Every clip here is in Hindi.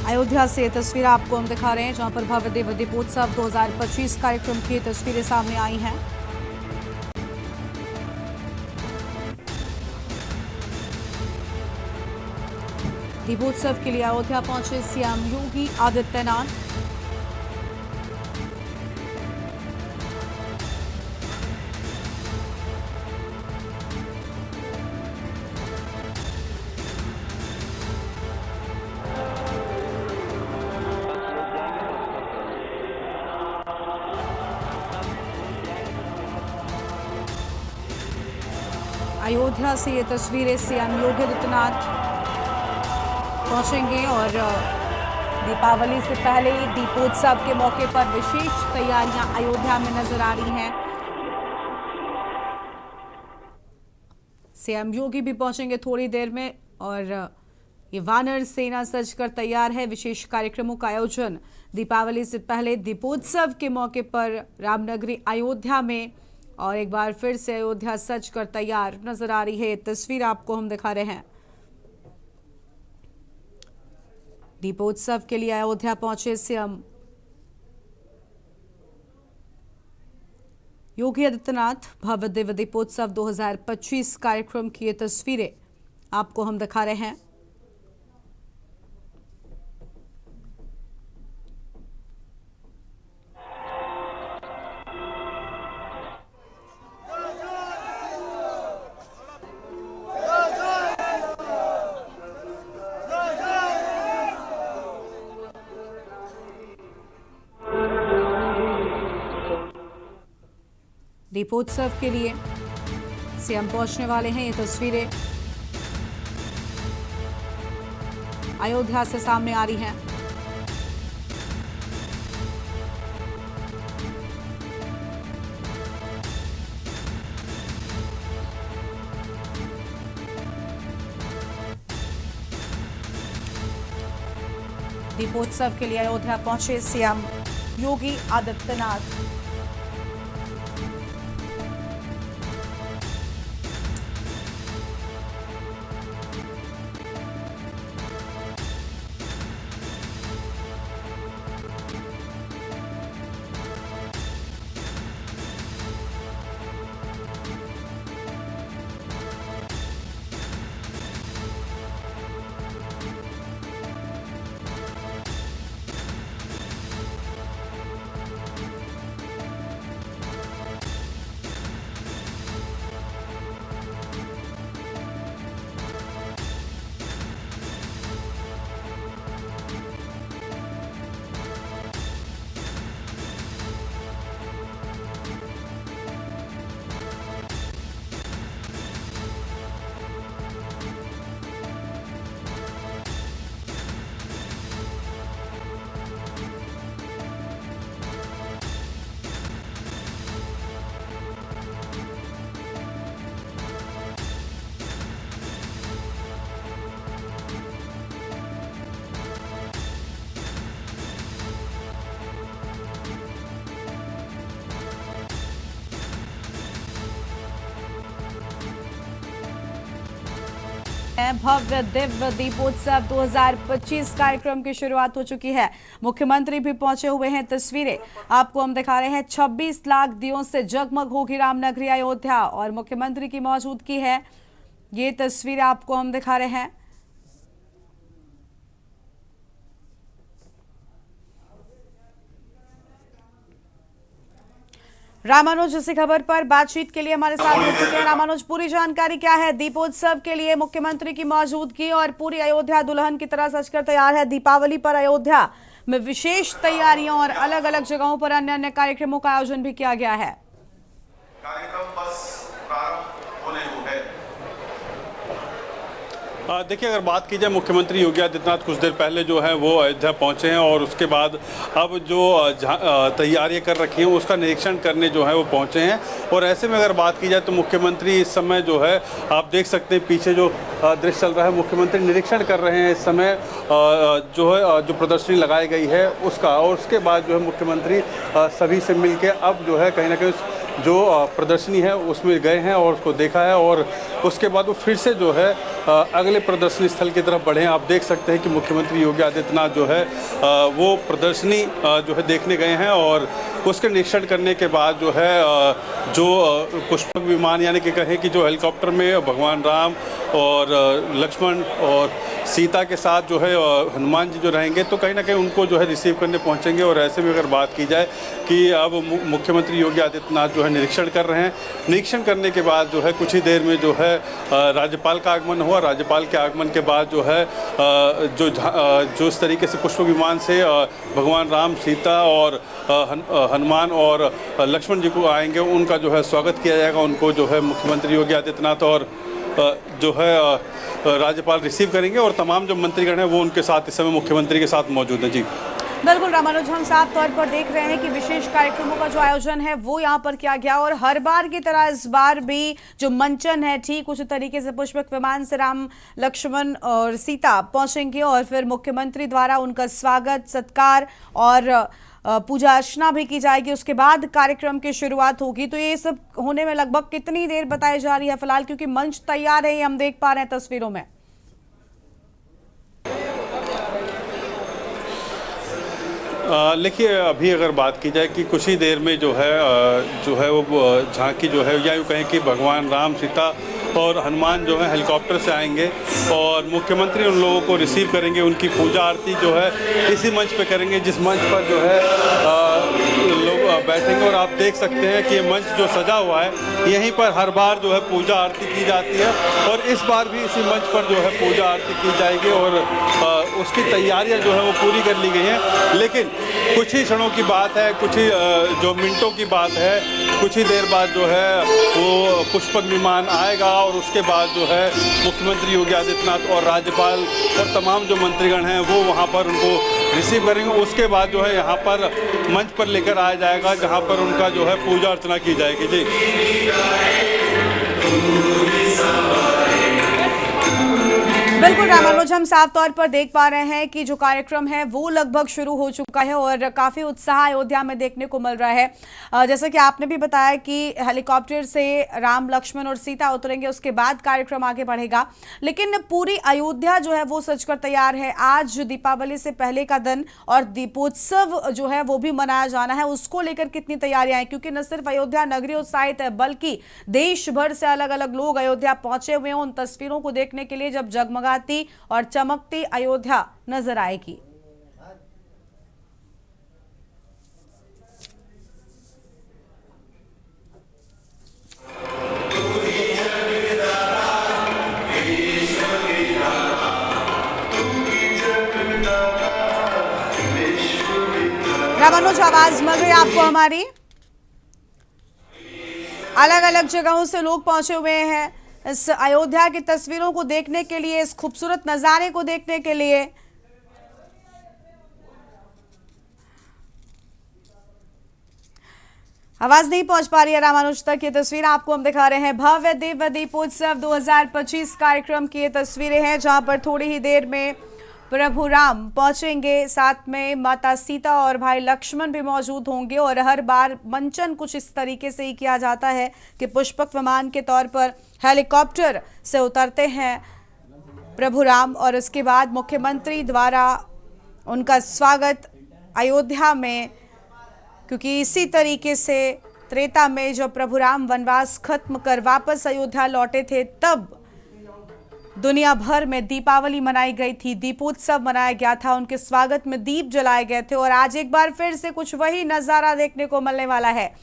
अयोध्या से तस्वीर आपको हम दिखा रहे हैं, जहां पर भव्य देव दीपोत्सव 2025 कार्यक्रम की तस्वीरें सामने आई हैं। दीपोत्सव के लिए अयोध्या पहुंचे सीएम योगी आदित्यनाथ। अयोध्या से ये तस्वीरें सीएम योगी आदित्यनाथ पहुंचेंगे और दीपावली से पहले दीपोत्सव के मौके पर विशेष तैयारियां अयोध्या में नजर आ रही हैं। सीएम योगी भी पहुंचेंगे थोड़ी देर में और ये वानर सेना सजकर तैयार है। विशेष कार्यक्रमों का आयोजन दीपावली से पहले दीपोत्सव के मौके पर रामनगरी अयोध्या में, और एक बार फिर से अयोध्या सज कर तैयार नजर आ रही है। तस्वीर आपको हम दिखा रहे हैं। दीपोत्सव के लिए अयोध्या पहुंचे सीएम योगी आदित्यनाथ। भव्य दिव्य दीपोत्सव 2025 कार्यक्रम की ये तस्वीरें आपको हम दिखा रहे हैं। दीपोत्सव के लिए सीएम पहुंचने वाले हैं। ये तस्वीरें अयोध्या से सामने आ रही हैं। दीपोत्सव के लिए अयोध्या पहुंचे सीएम योगी आदित्यनाथ। भव्य दिव्य दीपोत्सव 2025 कार्यक्रम की शुरुआत हो चुकी है। मुख्यमंत्री भी पहुंचे हुए हैं। तस्वीरें आपको हम दिखा रहे हैं। 26 लाख दियों से जगमग होगी रामनगरी अयोध्या और मुख्यमंत्री की मौजूदगी है। ये तस्वीरें आपको हम दिखा रहे हैं। रामानुज इसी खबर पर बातचीत के लिए हमारे साथ जुड़ चुके हैं। रामानुज, पूरी जानकारी क्या है? दीपोत्सव के लिए मुख्यमंत्री की मौजूदगी और पूरी अयोध्या दुल्हन की तरह सजकर तैयार है। दीपावली पर अयोध्या में विशेष तैयारियों और अलग अलग जगहों पर अन्य अन्य कार्यक्रमों का आयोजन भी किया गया है। कार्यक्रम बस प्रारंभ होने को है। देखिए, अगर बात की जाए, मुख्यमंत्री योगी आदित्यनाथ कुछ देर पहले जो है वो अयोध्या पहुंचे हैं और उसके बाद अब जो तैयारियां कर रखी हैं उसका निरीक्षण करने जो है वो पहुंचे हैं। और ऐसे में अगर बात की जाए तो मुख्यमंत्री इस समय जो है, आप देख सकते हैं पीछे जो दृश्य चल रहा है, मुख्यमंत्री निरीक्षण कर रहे हैं इस समय जो है जो प्रदर्शनी लगाई गई है उसका। और उसके बाद जो है मुख्यमंत्री सभी से मिल के अब जो है कहीं ना कहीं जो प्रदर्शनी है उसमें गए हैं और उसको देखा है, और उसके बाद वो फिर से जो है अगले प्रदर्शनी स्थल की तरफ बढ़े हैं। आप देख सकते हैं कि मुख्यमंत्री योगी आदित्यनाथ जो है वो प्रदर्शनी जो है देखने गए हैं, और उसके निरीक्षण करने के बाद जो है जो पुष्पक विमान यानी कि कहें कि जो हेलीकॉप्टर में भगवान राम और लक्ष्मण और सीता के साथ जो है हनुमान जी जो रहेंगे, तो कहीं ना कहीं उनको जो है रिसीव करने पहुंचेंगे। और ऐसे में अगर बात की जाए कि अब मुख्यमंत्री योगी आदित्यनाथ जो है निरीक्षण कर रहे हैं, निरीक्षण करने के बाद जो है कुछ ही देर में जो है राज्यपाल का आगमन हुआ। राज्यपाल के आगमन के बाद जो है जो इस तरीके से पुष्पक विमान से भगवान राम, सीता और हनुमान और लक्ष्मण जी को आएंगे, उनका जो है स्वागत किया जाएगा। उनको जो है मुख्यमंत्री योगी आदित्यनाथ और जो है राज्यपाल रिसीव करेंगे, और तमाम जो मंत्रीगण हैं वो उनके साथ इस समय मुख्यमंत्री के साथ मौजूद हैं। जी बिल्कुल रामानुज, हम साफ तौर पर देख रहे हैं कि विशेष कार्यक्रमों का जो आयोजन है वो यहाँ पर किया गया, और हर बार की तरह इस बार भी जो मंचन है ठीक उसी तरीके से पुष्पक विमान से राम, लक्ष्मण और सीता पहुंचेंगे, और फिर मुख्यमंत्री द्वारा उनका स्वागत, सत्कार और पूजा अर्चना भी की जाएगी। उसके बाद कार्यक्रम की शुरुआत होगी। तो ये सब होने में लगभग कितनी देर बताई जा रही है फिलहाल, क्योंकि मंच तैयार है, हम देख पा रहे हैं तस्वीरों में। देखिए, अभी अगर बात की जाए कि कुछ ही देर में जो है वो झांकी जो है, या यूँ कहें कि भगवान राम, सीता और हनुमान जो है हेलीकॉप्टर से आएंगे, और मुख्यमंत्री उन लोगों को रिसीव करेंगे। उनकी पूजा आरती जो है इसी मंच पे करेंगे जिस मंच पर जो है लोग बैठेंगे। और आप देख सकते हैं कि ये मंच जो सजा हुआ है, यहीं पर हर बार जो है पूजा आरती की जाती है, और इस बार भी इसी मंच पर जो है पूजा आरती की जाएगी, और उसकी तैयारियां जो है वो पूरी कर ली गई हैं। लेकिन कुछ ही क्षणों की बात है, कुछ ही जो मिनटों की बात है, कुछ ही देर बाद जो है वो पुष्पक विमान आएगा, और उसके बाद जो है मुख्यमंत्री योगी आदित्यनाथ और राज्यपाल और तमाम जो मंत्रीगण हैं वो वहाँ पर उनको रिसीव करेंगे। उसके बाद जो है यहाँ पर मंच पर लेकर आया जाएगा, जहाँ पर उनका जो है पूजा अर्चना की जाएगी। जी बिल्कुल रामानुज, हम साफ तौर पर देख पा रहे हैं कि जो कार्यक्रम है वो लगभग शुरू हो चुका है, और काफी उत्साह अयोध्या में देखने को मिल रहा है। जैसा कि आपने भी बताया कि हेलीकॉप्टर से राम, लक्ष्मण और सीता उतरेंगे, उसके बाद कार्यक्रम आगे बढ़ेगा। लेकिन पूरी अयोध्या जो है वो सजकर तैयार है। आज दीपावली से पहले का दिन और दीपोत्सव जो है वो भी मनाया जाना है, उसको लेकर कितनी तैयारियां हैं, क्योंकि न सिर्फ अयोध्या नगरी उत्साहित है बल्कि देश भर से अलग अलग लोग अयोध्या पहुंचे हुए हैं उन तस्वीरों को देखने के लिए, जब जगमगा और चमकती अयोध्या नजर आएगी। रामानुज, आवाज मिल रही है आपको हमारी? अलग अलग जगहों से लोग पहुंचे हुए हैं इस अयोध्या की तस्वीरों को देखने के लिए, इस खूबसूरत नज़ारे को देखने के लिए। आवाज नहीं पहुंच पा रही है रामानुज तक। ये तस्वीर आपको हम दिखा रहे हैं भव्य दिव्य दीपोत्सव 2025 कार्यक्रम की ये तस्वीरें हैं, जहां पर थोड़ी ही देर में प्रभु राम पहुंचेंगे, साथ में माता सीता और भाई लक्ष्मण भी मौजूद होंगे। और हर बार मंचन कुछ इस तरीके से ही किया जाता है कि पुष्पक विमान के तौर पर हेलीकॉप्टर से उतरते हैं प्रभु राम, और उसके बाद मुख्यमंत्री द्वारा उनका स्वागत अयोध्या में, क्योंकि इसी तरीके से त्रेता में जब प्रभु राम वनवास खत्म कर वापस अयोध्या लौटे थे, तब दुनिया भर में दीपावली मनाई गई थी, दीपोत्सव मनाया गया था, उनके स्वागत में दीप जलाए गए थे। और आज एक बार फिर से कुछ वही नज़ारा देखने को मिलने वाला है।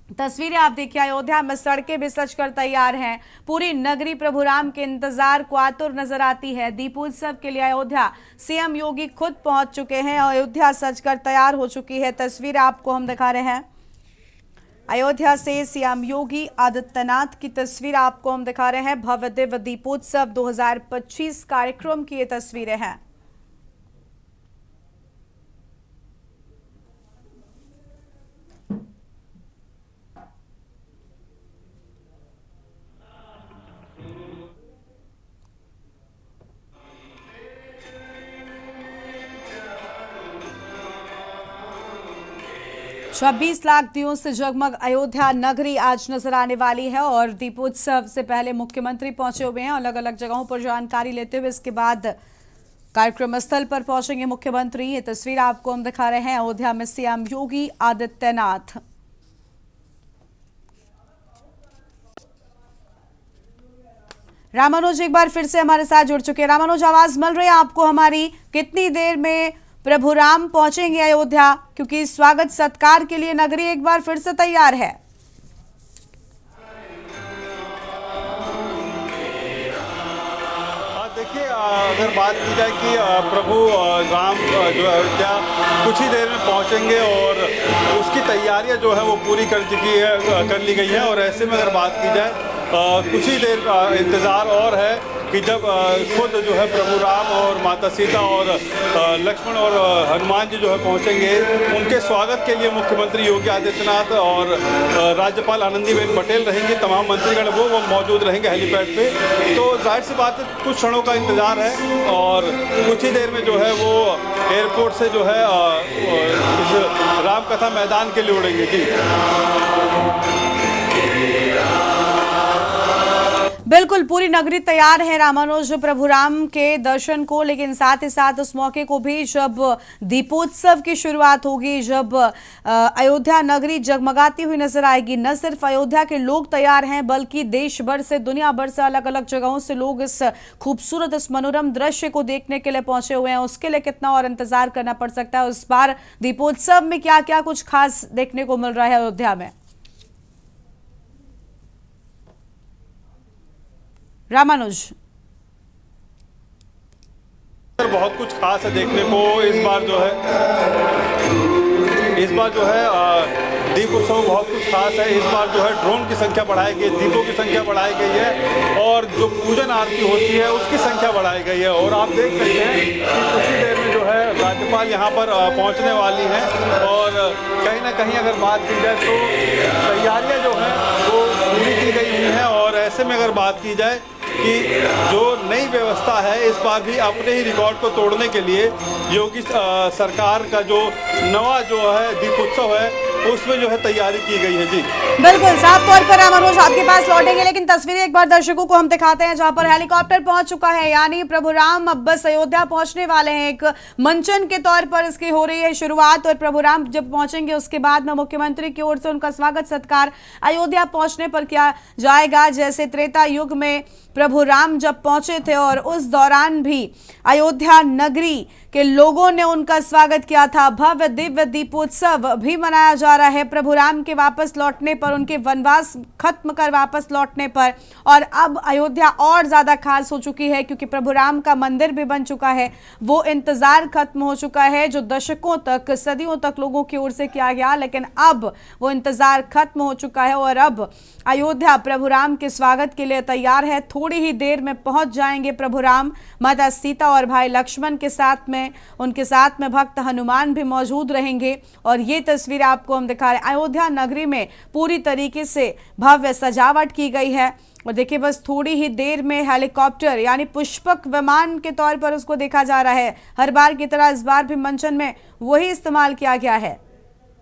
तस्वीरें आप देखिए, अयोध्या में सड़कें भी सजकर तैयार हैं, पूरी नगरी प्रभु राम के इंतजार को आतुर नजर आती है। दीपोत्सव के लिए अयोध्या सीएम योगी खुद पहुंच चुके हैं, अयोध्या सजकर तैयार हो चुकी है। तस्वीरें आपको हम दिखा रहे हैं अयोध्या से सीएम योगी आदित्यनाथ की तस्वीर आपको हम दिखा रहे हैं। भव्य दिव्य दीपोत्सव 2025 कार्यक्रम की ये तस्वीरें हैं। 26 लाख दियों से जगमग अयोध्या नगरी आज नजर आने वाली है और दीपोत्सव से पहले मुख्यमंत्री पहुंचे हुए हैं। अलग अलग जगहों पर जानकारी लेते हुए इसके बाद कार्यक्रम स्थल पर पहुंचेंगे मुख्यमंत्री। ये तस्वीर आपको हम दिखा रहे हैं अयोध्या में सीएम योगी आदित्यनाथ। रामानुज एक बार फिर से हमारे साथ जुड़ चुके हैं। रामानुज, आवाज मिल रही है आपको हमारी? कितनी देर में प्रभु राम पहुंचेंगे अयोध्या, क्योंकि स्वागत सत्कार के लिए नगरी एक बार फिर से तैयार है? देखिए, अगर बात की जाए कि प्रभु राम जो अयोध्या कुछ ही देर में पहुंचेंगे और उसकी तैयारियां जो है वो पूरी कर ली गई है। और ऐसे में अगर बात की जाए कुछ ही देर इंतज़ार और है कि जब खुद जो है प्रभु राम और माता सीता और लक्ष्मण और हनुमान जी जो है पहुंचेंगे, उनके स्वागत के लिए मुख्यमंत्री योगी आदित्यनाथ और राज्यपाल आनंदीबेन पटेल रहेंगी। तमाम मंत्रीगण वो मौजूद रहेंगे हेलीपैड पे। तो जाहिर सी बात है कुछ क्षणों का इंतज़ार है और कुछ ही देर में जो है वो एयरपोर्ट से जो है इस रामकथा मैदान के लिए उड़ेंगे। जी बिल्कुल, पूरी नगरी तैयार है रामानुज प्रभु राम के दर्शन को, लेकिन साथ ही साथ उस मौके को भी जब दीपोत्सव की शुरुआत होगी, जब अयोध्या नगरी जगमगाती हुई नजर आएगी। न सिर्फ अयोध्या के लोग तैयार हैं बल्कि देश भर से, दुनिया भर से, अलग अलग जगहों से लोग इस खूबसूरत, इस मनोरम दृश्य को देखने के लिए पहुंचे हुए हैं। उसके लिए कितना और इंतजार करना पड़ सकता है? उस बार दीपोत्सव में क्या क्या कुछ खास देखने को मिल रहा है अयोध्या में? रामानुज, बहुत कुछ खास है देखने को। इस बार जो है दीप उत्सव बहुत कुछ खास है। इस बार जो है ड्रोन की संख्या बढ़ाई गई, दीपों की संख्या बढ़ाई गई है और जो पूजन आरती होती है उसकी संख्या बढ़ाई गई है। और आप देख सकते हैं कि कुछ ही देर में जो है राज्यपाल यहाँ पर पहुँचने वाली हैं और कहीं ना कहीं अगर बात की जाए तो तैयारियाँ जो हैं वो पूरी की गई हुई हैं। और ऐसे में अगर बात की जाए कि जो नई व्यवस्था है इस बार भी अपने ही रिकॉर्ड को तोड़ने के लिए योगी सरकार का जो नवा जो है दीपोत्सव है उसमें जो है तैयारी की गई है। जी बिल्कुल, साफ तौर पर रामानुज आपके पास लौटेंगे, लेकिन तस्वीरें एक बार दर्शकों को हम दिखाते हैं जहां पर हेलीकॉप्टर पहुंच चुका है। यानी प्रभु राम अब बस अयोध्या पहुंचने वाले हैं। एक मंचन के तौर पर इसकी हो रही है शुरुआत और प्रभु राम जब पहुंचेंगे उसके बाद में मुख्यमंत्री की ओर से उनका स्वागत सत्कार अयोध्या पहुंचने पर किया जाएगा। जैसे त्रेता युग में प्रभु राम जब पहुंचे थे और उस दौरान भी अयोध्या नगरी के लोगों ने उनका स्वागत किया था। भव्य दिव्य दीपोत्सव भी मनाया जा रहा है प्रभु राम के वापस लौटने पर, उनके वनवास खत्म कर वापस लौटने पर। और अब अयोध्या और ज्यादा खास हो चुकी है क्योंकि प्रभु राम का मंदिर भी बन चुका है। वो इंतजार खत्म हो चुका है जो दशकों तक, सदियों तक लोगों की ओर से किया गया, लेकिन अब वो इंतजार खत्म हो चुका है और अब अयोध्या प्रभु राम के स्वागत के लिए तैयार है। थोड़ी ही देर में पहुंच जाएंगे प्रभु राम माता सीता और भाई लक्ष्मण के साथ में। उनके साथ में भक्त हनुमान भी मौजूद रहेंगे। और ये तस्वीर आपको हम दिखा रहे हैं। अयोध्या नगरी में पूरी तरीके से भव्य सजावट की गई है और देखिए बस थोड़ी ही देर में हेलीकॉप्टर यानी पुष्पक विमान के तौर पर उसको देखा जा रहा है। हर बार की तरह इस बार भी मंचन में वही इस्तेमाल किया गया है।